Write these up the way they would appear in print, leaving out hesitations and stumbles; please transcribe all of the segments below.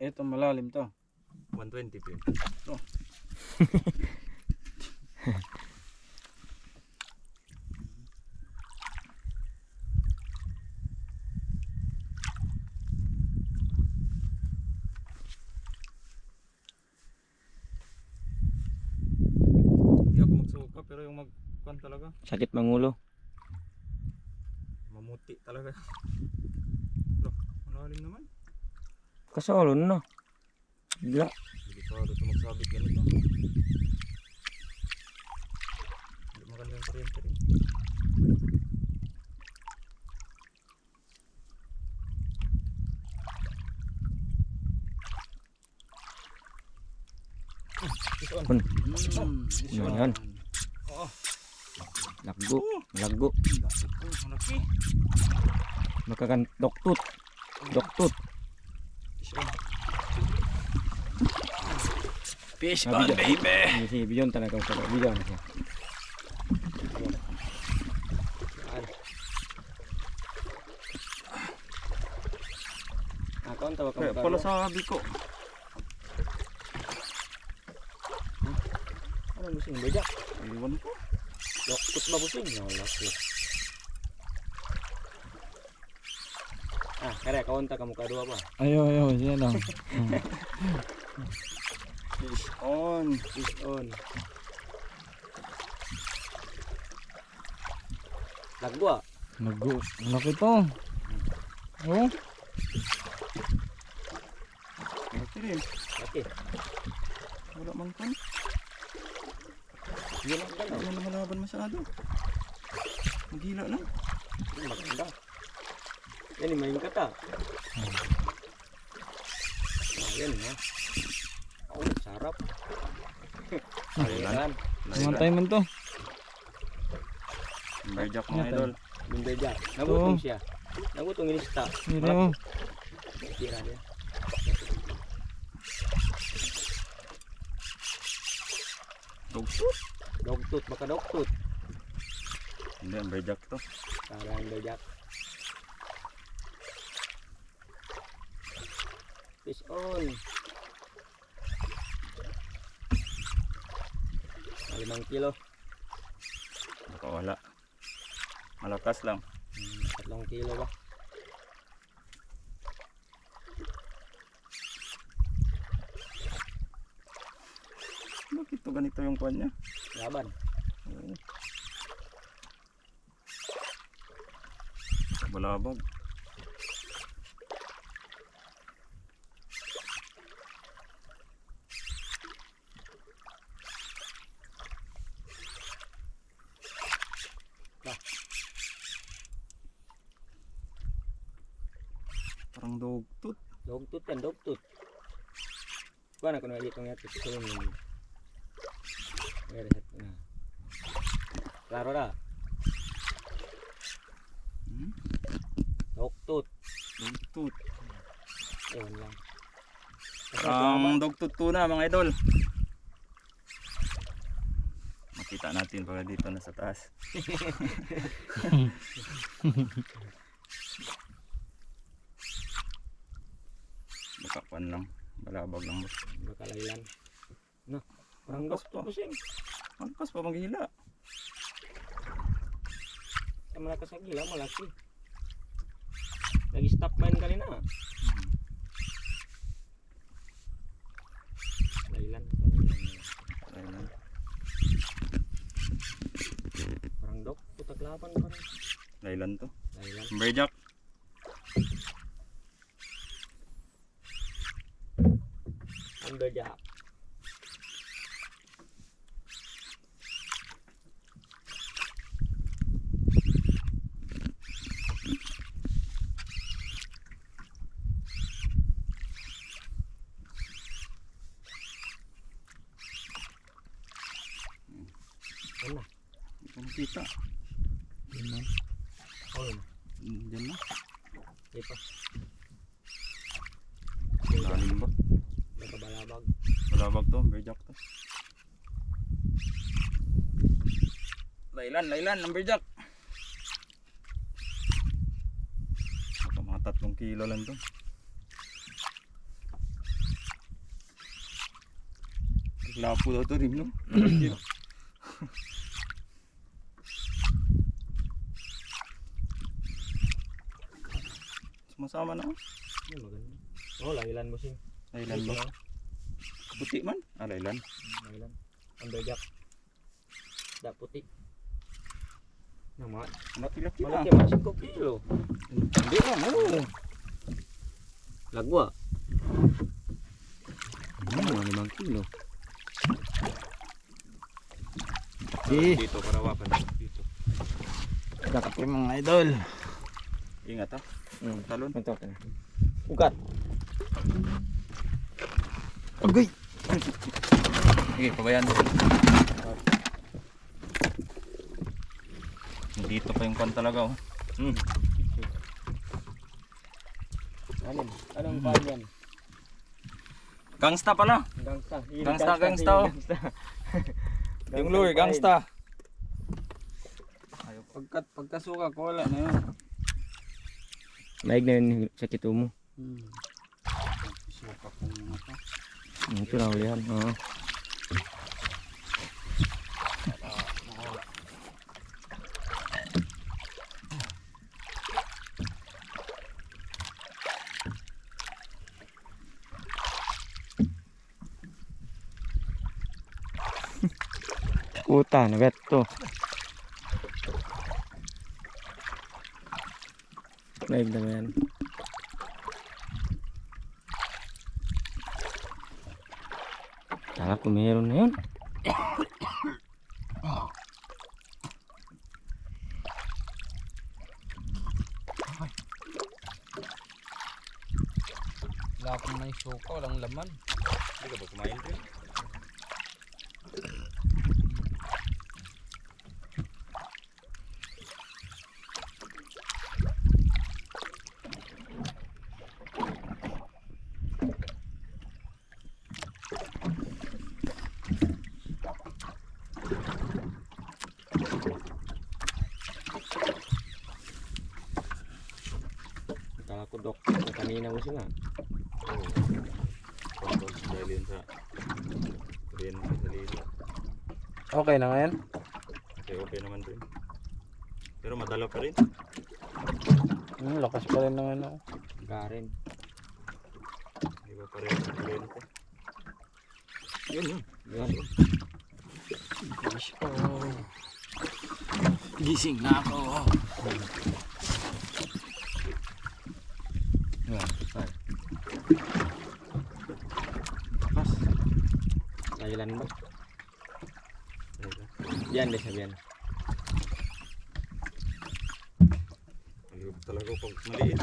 Ito malalim to. 120 pa yun. Ito. Hindi ako magsuka pero yung magkuhan talaga. Sakit mangulo. Mamuti talaga. Loh, malalim naman. Kasalo na. Bigla. Hindi pa ito magsabit ganito. Hindi maganda yung kuryente rin. Kun. Ito. Yan. Oo. Lago. Lago. Malaki. Makakan doktut. Doktut. Fish on, baby. Ini si Bijon talaga ko sa Bijon. Akon tawa Kaya ka. pala sabi ko. Ano busing bejak? Iwan ko. Doktut ba busing? Laki. Kaya kaunta ka muka dua ba? Ayo, siya lang. Fish on. Fish on. Lagwa. Nago. Laki to. Oh. Malaki rin. Laki. Wala mang kan. Yun ang ganda. Wala naman laban masyado. Magila lang. Ini maganda. Yan main kata. Ayan na. Oh, sarap. Ayan. Mantay man to. Berjak mga idol. Bumbeja. Nagutong siya. Nagutong ilista. Hindi mo. Tira dia. Dugtut. Dogtut, baka dogtut. Hindi, ang berjak to. Parang bejak. Fish on. 5 kilo. Baka wala. Malakas lang. 3 kilo ba? Bakit to ganito yung kuhan niya? Laban. Oo. Balabog. Parang dugtut. Dogtut kan dogtut. Kuan ako na itong yato sa ini. Reset na. Klaro na. Dogtut. Dugtut. Ayun lang. Ang dugtut tuna mga idol. Makita natin pala dito na sa taas. Baka pan lang. Balabag lang. Bakalailan. No. Parang Angkas dogtut pa. busing. Angkas pa maghila. Sa malakas sa gila malaki. Lagi stop main kanina. Lailan. Ayun. Parang dog, putak laban parang. Lailan to. Lailan. Berjak. Amberjack. Ano? Hindi ko nakita. Yun na. Oh, yun. Diyan na. Ito. Lalim ba? Nakabalabag. Balabag to. Berjak to. Lailan. Ang berjak. Baka mga 3 kilo lang to. Lapo daw to rin, no? Sumasama na. Ay, maganda. Oh, lahilan mo sing. Lailan ba? Puti man? Ah, lailan. Lahilan. Amberjack. Da puti. Nama. Malaki-laki na. Malaki man 5 kilo. Hindi na, oh. Lagwa. Mga 5 kilo. Dito, karawakan. Dito. Kakapin mga idol. Ingat ha. Talon. Ito ka na. Ugat. Agay! Sige, pabayaan mo. Dito pa yung kwan talaga, oh. Anong paan yan? Gangsta pala. Gangsta. Gangsta, oh. Yung lure, gangsta. Ayaw, pagkasuka ko, wala na yun. Maig na yun sa kito mo. Suka ko muna pa. Ito na ulihan. Oo. Puta, nagat to. Maig na yan. Kala ko meron na yun. Wala akong may suka, walang laman. Hindi ka ba kumain rin? Kala ko dok. Kanina mo siya. Dahil yun sa rin sa lilo. Okay na ngayon? Okay naman rin. Pero madala pa rin. Lakas pa rin ng ano. Karen. Di ba pa rin sa lilo? Yun yun. Yan. Gising na ako. Pas. Lahilan ba? Yan deh sabihan. Malibog talaga pag maliit.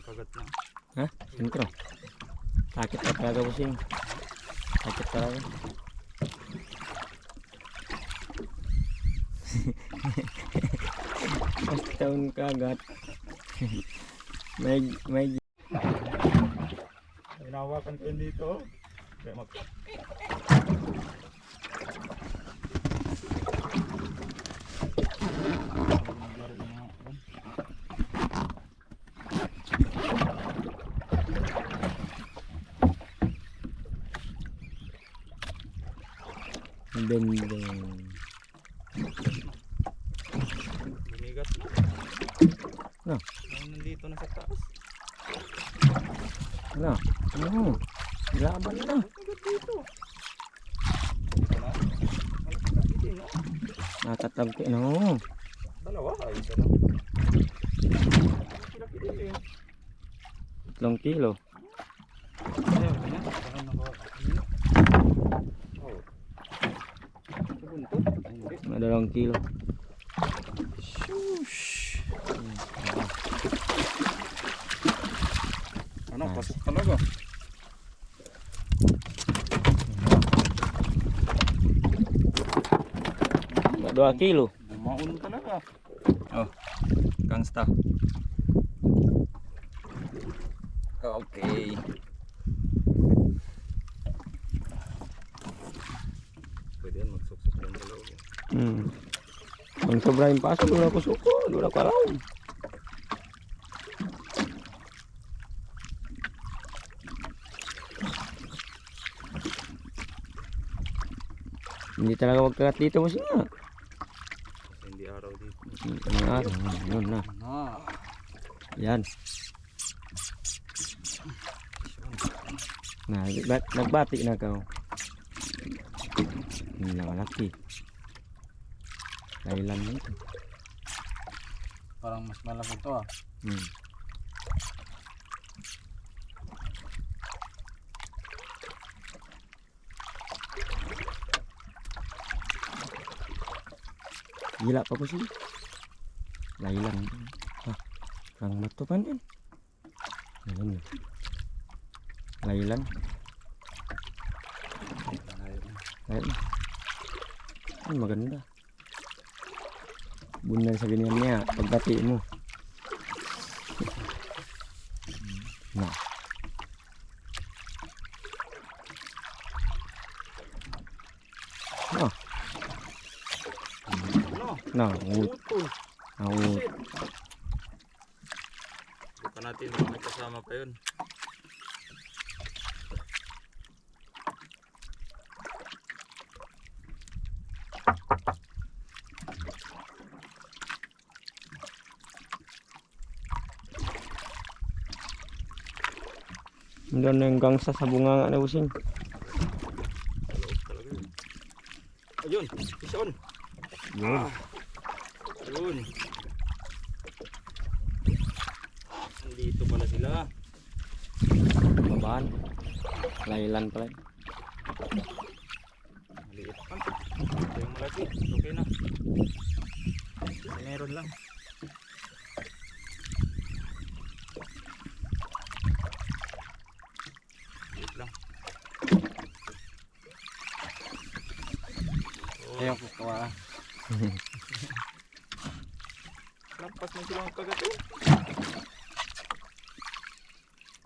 Kagat na. Hah? Sentro. Sakit pa talaga pusing. Sakit talaga. Mas taon kagat. may Hinawakan ko yun dito. Kaya mag... bendeng. Bumigat na. No. Nandito na sa taas. Ano? Ano? Laban na. Dito na. Malaki din, no? Natatag ko. No. Dalawa. Ay, isa lang. Malaki din yun. 3 kilo. Ayaw ka na. Parang nakawa. Oh. Sabuntot. Ay, hindi. Mga 2 kilo. Shush. Ano, pasok talaga. 2 kilo. Bumaon talaga. Oh, gangsta. Okay. Pwede yan, magsuksok yan sa loob. Ang sobra yung paso, doon ako suko, doon ako araw. Hindi talaga magkakat dito mo siya. Kasi hindi araw dito. Ang araw, yun na. Ah. Yan. Nagbati na ka. Hindi na malaki. Kailan mo ito? Parang mas malaki to ah. Gila pa po siya. Lailang. Ang matupan yan. Ayan. Lailan. Ayan. Ay, maganda. Bunan sa ganyan niya. Pagbati mo. Na. No. No. Ngut. Ngut. Bukan natin kung may kasama pa yun. Doon na yung gangsa sa bunga na using. Kaloob talaga yun. Ayun, isa on. Yun. Ayun. Nandito pala sila. Babaan. Lailan pala. Maliit pa. Ito yung malaki. Okay na. Meron lang. Maliit lang. Ayaw ko kawa. Lampas man sila magkagat eh.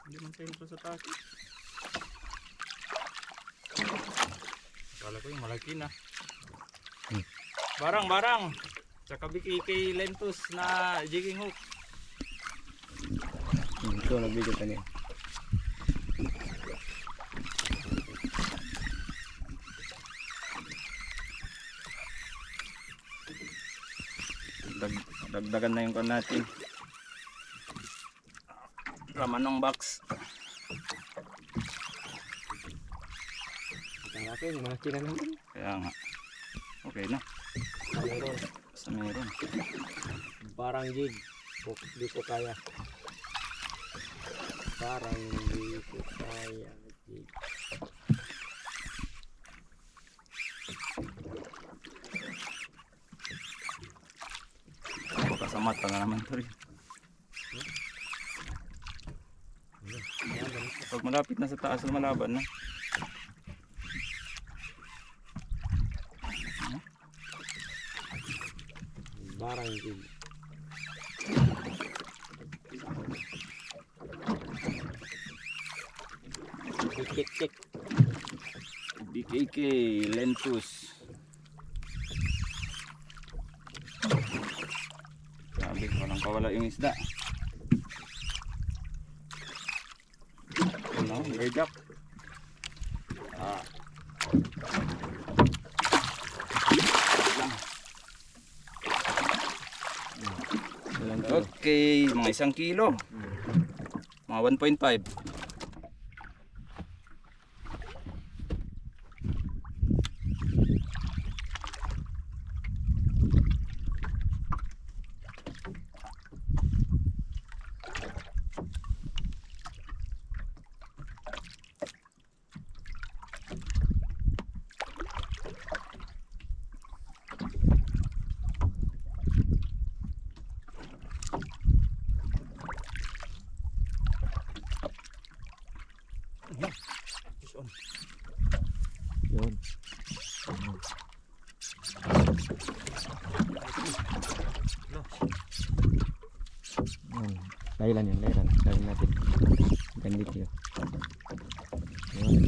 Hindi man sentro sa taki. Akala ko yung malaki na. Barang. Tsaka BKK Lentus na jigging hook. Ito nagbigay ka niya. Dagdagan na yung kon natin. Laman ng box. Ang akin, mga tira naman. Kaya nga. Okay na. Meron. Basta meron. Barang jig. Di ko kaya. Barang di ko kaya. Jig. Baka sa mata na naman ito rin. Pag malapit na sa taas, lumalaban na. Barang jig. Cek. BKK Lentus. Sabi, walang kawala yung isda. Ano? Berjak. Okay, mga 1 kilo. Mga 1.5. Yun. Lailan yun, lailan natin. Gandito yun. Ayan.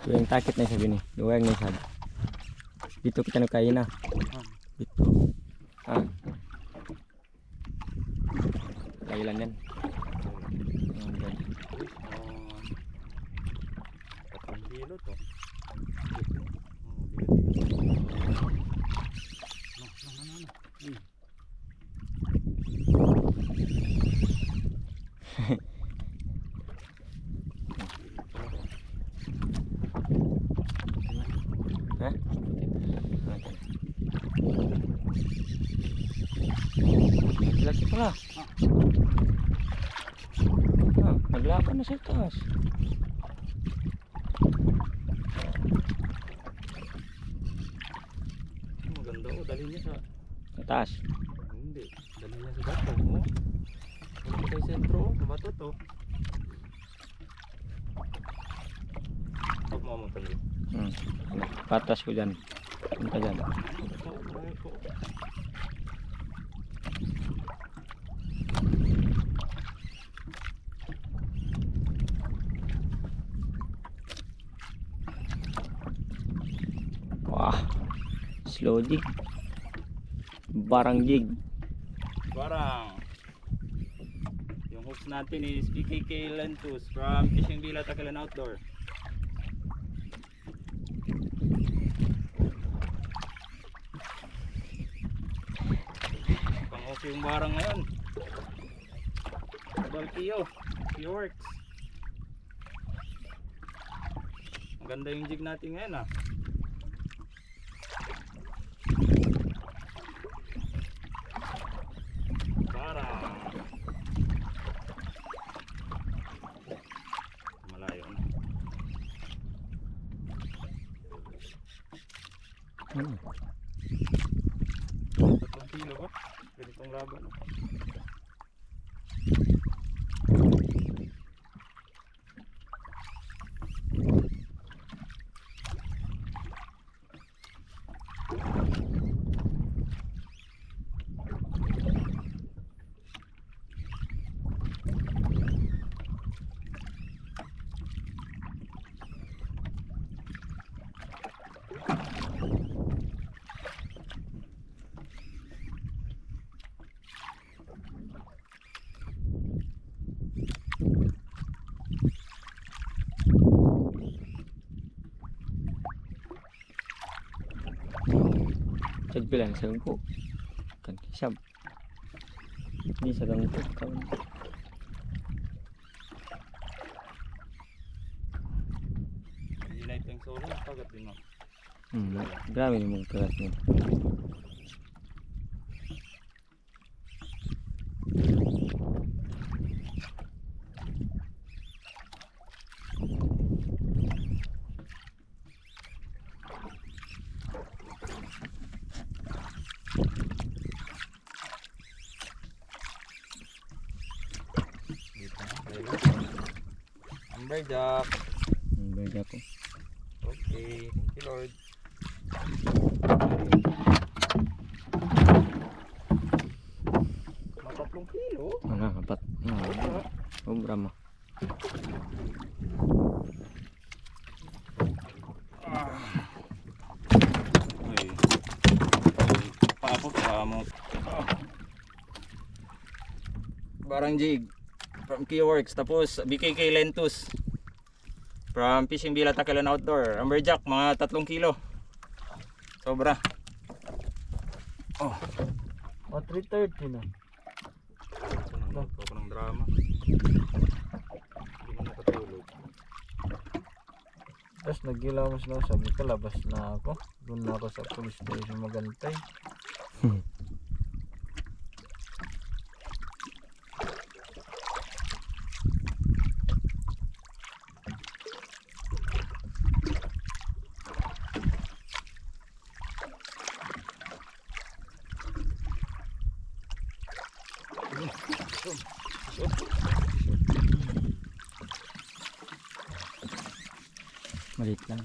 Ito yung takit na sabi ni. Luwag na sabi. Dito kita nagkain na. Dito. Ah. Lagi lang yan. Ayan, dyan. 4 kilo to. Ha? Laki pala. Ah, naglaban na sa taas. Maganda oh, dali niya sa Sa taas. hindi, dali niya sa bato oh. Wala pa tayo sentro oh, sa bato to. Huwag mo mo tali. Patas ko dyan. Punta dyan. Wah. Slow jig. Barang jig. Barang. Yung hooks natin is PKK Lentus from Fishing Villa Tacloban Outdoor. Pang okay yung barang ngayon. Balkiyo. Works. Maganda yung jig natin ngayon ah. Barang. Malayo na. Hmm. 3 kilo ba? Ganitong laban. Sad bilang sa gangko. Kan kisab. Di sa gangko. Unite yung solo, pagat din mo. Grabe yung mga kagat niya. Amberjack. Beda ko. Okay, thank you Lord. Matatlong kilo. Ano, apat. Sobra mo. Ay. Paapot pa mo. Barang jig from Keyworks, tapos BKK Lentus from Fishing Villa Tacloban Outdoor. Amberjack mga 3 kilo. Sobra. Oh. 3:30 na. Ano ko ng drama. Hindi mo nakatulog. Tapos nagilaw mo sila, sabi ko labas na ako. Doon na ako sa police station magantay. Malit lang.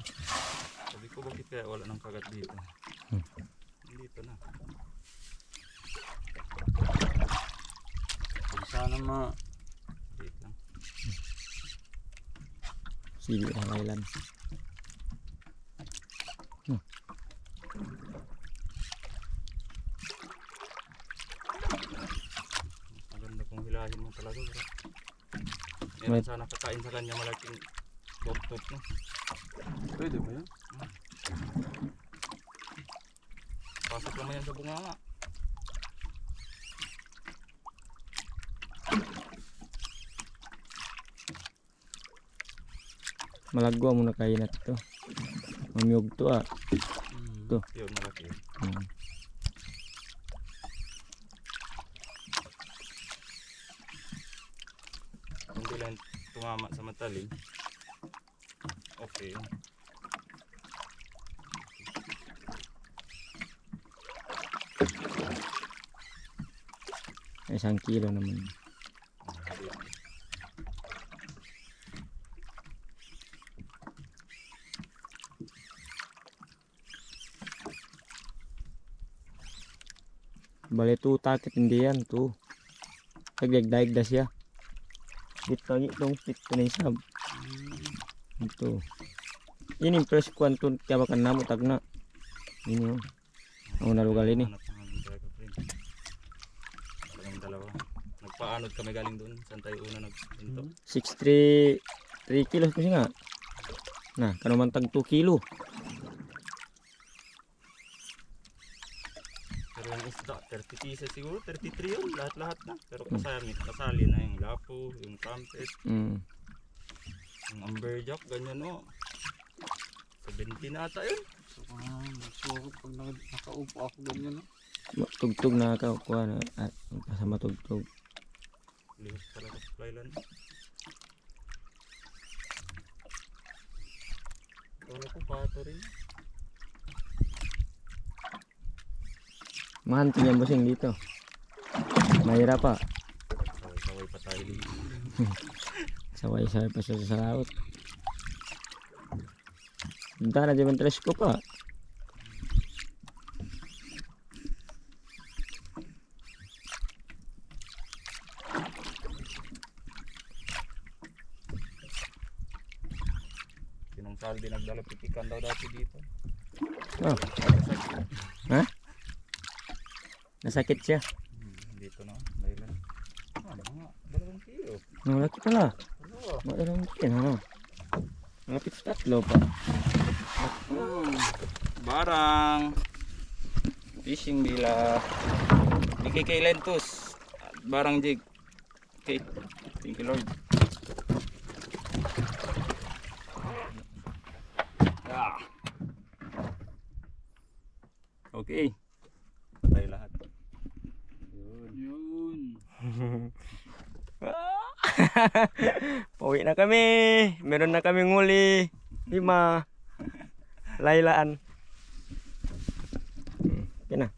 Sabi ko bakit kaya wala nang kagat dito. Dito na. Sana wait lang. Sige, halailan. Maganda kung hilahin mo talaga. Bro. May- Meron sana kakain sa kanya malaking top no. Pwede ba yun? Pasok naman yan sa bunganga. Malagwa muna kain na ito. Mamiyog to ah. Ito. Yun, malaki. Hmm. Kung di lang tumama sa matalim. Okay. Isang kilo naman. Bale tu takit hindi yan tu. Kagdag da siya. Dito lagi dong dito na isab. Ito. Ini impress ko anton kaya makan namo tagna. Ini oh. Ang nalugal ini. Hanap ng aming talaga, friend. Kaming dalawa. Nagpaanod kami galing doon. Saan tayo una nagpunto? 63 3 kilos kasi nga. Nah, kano man tag 2 kilo. Pero yung isda, 30 pieces siguro. 33 yun. Lahat-lahat na. Pero kasali na yung lapo, yung trumpet, Mm. yung amberjack, ganyan o. 70 na ata yun. Suko pag nakaupo ako ganyan. No? Tugtog na ka kuha na at kasama tugtog. Lihos talaga sa flyland. Wala ko pato rin. Mahanti niya busing dito. Mahirap pa. Saway-saway pa tayo dito. Saway-saway pa siya sa laot. Punta na dyan tres ko pa. Sinong Saldi nagdala pitikan daw dati dito. Oh. Ha? Nasakit siya. Dito na, dahil mga 2 kilo. Malaki pala. Dalawa. Malaki kin ano. Malapit sa 3 pa. Barang fishing bila BKK Lentus at barang jig. Okay, thank you Lord. Ah. Okay, tayo lahat. Yun. Pauwi na kami. Meron na kaming huli. 5. Laylaan. Yan na.